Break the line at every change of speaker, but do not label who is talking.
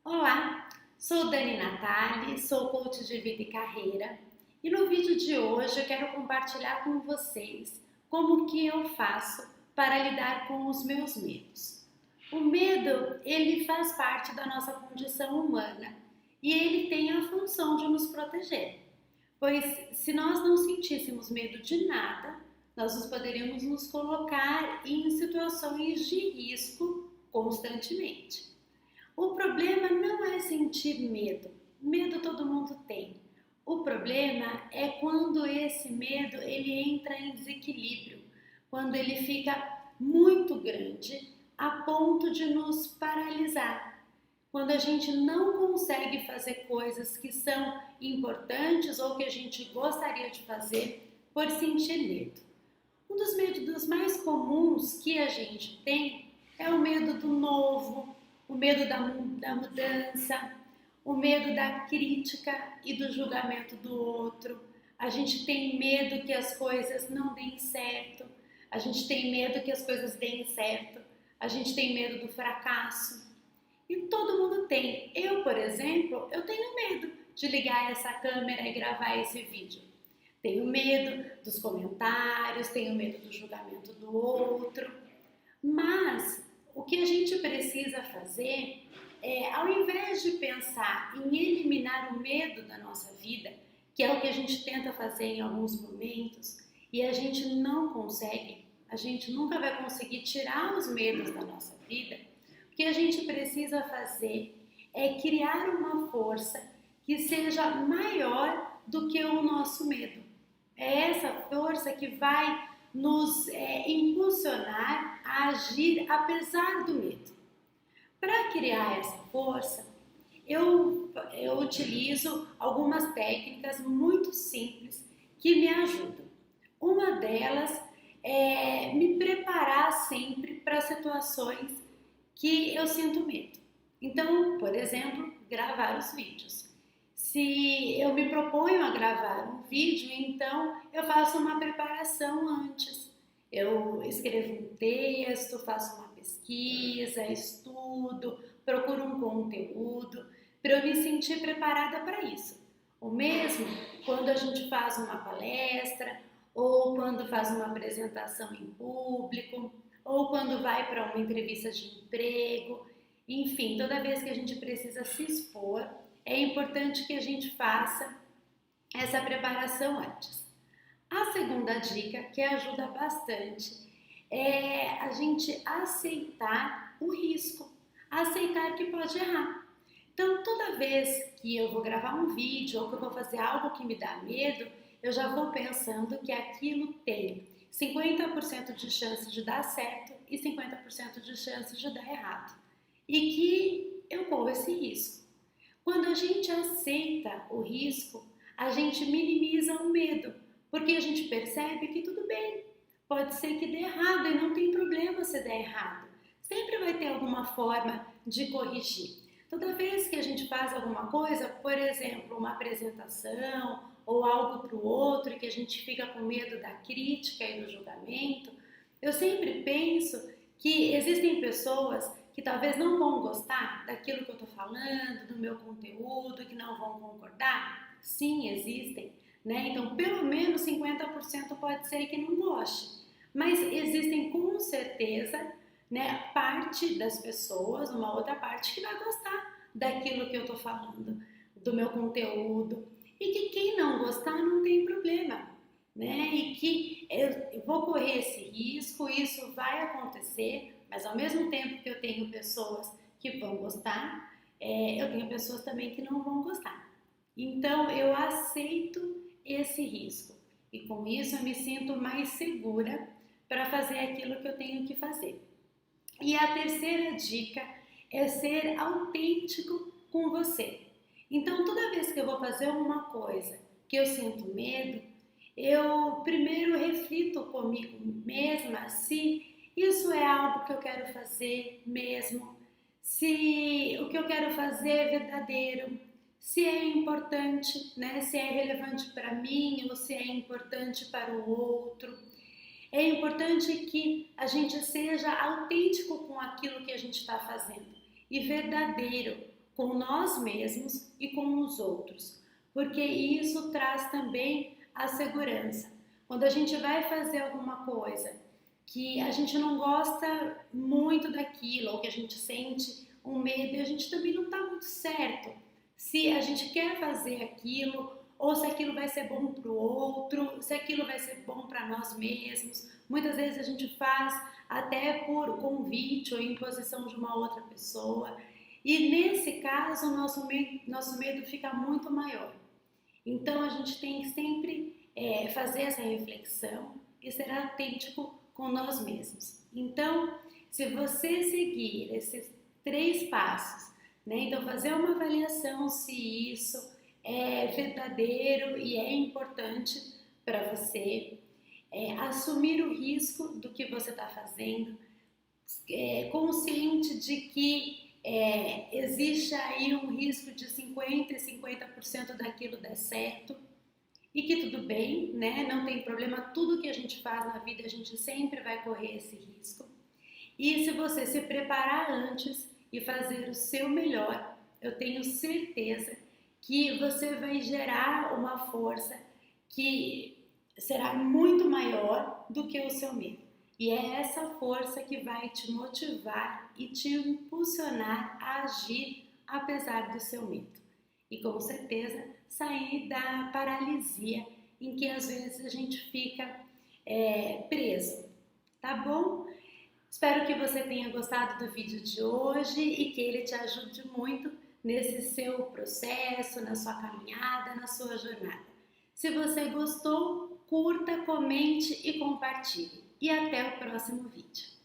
Olá, sou Dani Natali, sou coach de vida e carreira e no vídeo de hoje eu quero compartilhar com vocês como que eu faço para lidar com os meus medos. O medo, ele faz parte da nossa condição humana e ele tem a função de nos proteger, pois se nós não sentíssemos medo de nada, nós poderíamos nos colocar em situações de risco constantemente. O problema não é sentir medo. Medo todo mundo tem. O problema é quando esse medo ele entra em desequilíbrio, quando ele fica muito grande a ponto de nos paralisar. Quando a gente não consegue fazer coisas que são importantes ou que a gente gostaria de fazer por sentir medo. Um dos medos mais comuns que a gente tem é o medo do novo, o medo da mudança, o medo da crítica e do julgamento do outro. A gente tem medo que as coisas não deem certo, a gente tem medo que as coisas deem certo, a gente tem medo do fracasso. E todo mundo tem. Eu, por exemplo, eu tenho medo de ligar essa câmera e gravar esse vídeo. Tenho medo dos comentários, tenho medo do julgamento do outro, mas o que a gente precisa fazer é, ao invés de pensar em eliminar o medo da nossa vida, que é o que a gente tenta fazer em alguns momentos, e a gente não consegue, a gente nunca vai conseguir tirar os medos da nossa vida, o que a gente precisa fazer é criar uma força que seja maior do que o nosso medo. É essa força que vai nos impulsionar a agir apesar do medo. Para criar essa força, eu utilizo algumas técnicas muito simples que me ajudam. Uma delas é me preparar sempre para situações que eu sinto medo. Então, por exemplo, gravar os vídeos. Se eu me proponho a gravar um vídeo, então eu faço uma preparação antes. Eu escrevo um texto, faço uma pesquisa, estudo, procuro um conteúdo para eu me sentir preparada para isso. O mesmo quando a gente faz uma palestra, ou quando faz uma apresentação em público, ou quando vai para uma entrevista de emprego. Enfim, toda vez que a gente precisa se expor, é importante que a gente faça essa preparação antes. A segunda dica, que ajuda bastante, é a gente aceitar o risco, aceitar que pode errar. Então, toda vez que eu vou gravar um vídeo ou que eu vou fazer algo que me dá medo, eu já vou pensando que aquilo tem 50% de chance de dar certo e 50% de chance de dar errado. E que eu corro esse risco. Quando a gente aceita o risco, a gente minimiza o medo, porque a gente percebe que tudo bem, pode ser que dê errado e não tem problema se der errado. Sempre vai ter alguma forma de corrigir. Toda vez que a gente faz alguma coisa, por exemplo, uma apresentação ou algo para o outro e que a gente fica com medo da crítica e do julgamento, eu sempre penso que existem pessoas que talvez não vão gostar daquilo que eu estou falando, do meu conteúdo, que não vão concordar. Sim, existem, né? Então, pelo menos 50% pode ser que não goste. Mas existem com certeza, né, parte das pessoas, uma outra parte que vai gostar daquilo que eu estou falando, do meu conteúdo. E que quem não gostar não tem problema, né? E que eu vou correr esse risco, isso vai acontecer, mas ao mesmo tempo que eu tenho pessoas que vão gostar, eu tenho pessoas também que não vão gostar. Então eu aceito esse risco e com isso eu me sinto mais segura para fazer aquilo que eu tenho que fazer. E a terceira dica é ser autêntico com você. Então toda vez que eu vou fazer uma coisa que eu sinto medo, eu primeiro reflito comigo mesma se isso é algo que eu quero fazer mesmo, se o que eu quero fazer é verdadeiro, se é importante, né? Se é relevante para mim ou se é importante para o outro. É importante que a gente seja autêntico com aquilo que a gente está fazendo e verdadeiro com nós mesmos e com os outros, porque isso traz também a segurança. Quando a gente vai fazer alguma coisa que a gente não gosta muito daquilo, ou que a gente sente um medo e a gente também não está muito certo se a gente quer fazer aquilo ou se aquilo vai ser bom para o outro, se aquilo vai ser bom para nós mesmos. Muitas vezes a gente faz até por convite ou imposição de uma outra pessoa. E nesse caso, o nosso medo fica muito maior. Então a gente tem que sempre fazer essa reflexão e ser autêntico com nós mesmos. Então, se você seguir esses 3 passos, né? Então fazer uma avaliação se isso é verdadeiro e é importante para você, assumir o risco do que você está fazendo, consciente de que existe aí um risco de 50% e 50% daquilo dar certo e que tudo bem, né? Não tem problema, tudo que a gente faz na vida a gente sempre vai correr esse risco. E se você se preparar antes e fazer o seu melhor, eu tenho certeza que você vai gerar uma força que será muito maior do que o seu medo. E é essa força que vai te motivar e te impulsionar a agir apesar do seu medo. E com certeza sair da paralisia em que às vezes a gente fica preso, tá bom? Espero que você tenha gostado do vídeo de hoje e que ele te ajude muito nesse seu processo, na sua caminhada, na sua jornada. Se você gostou, curta, comente e compartilhe. E até o próximo vídeo.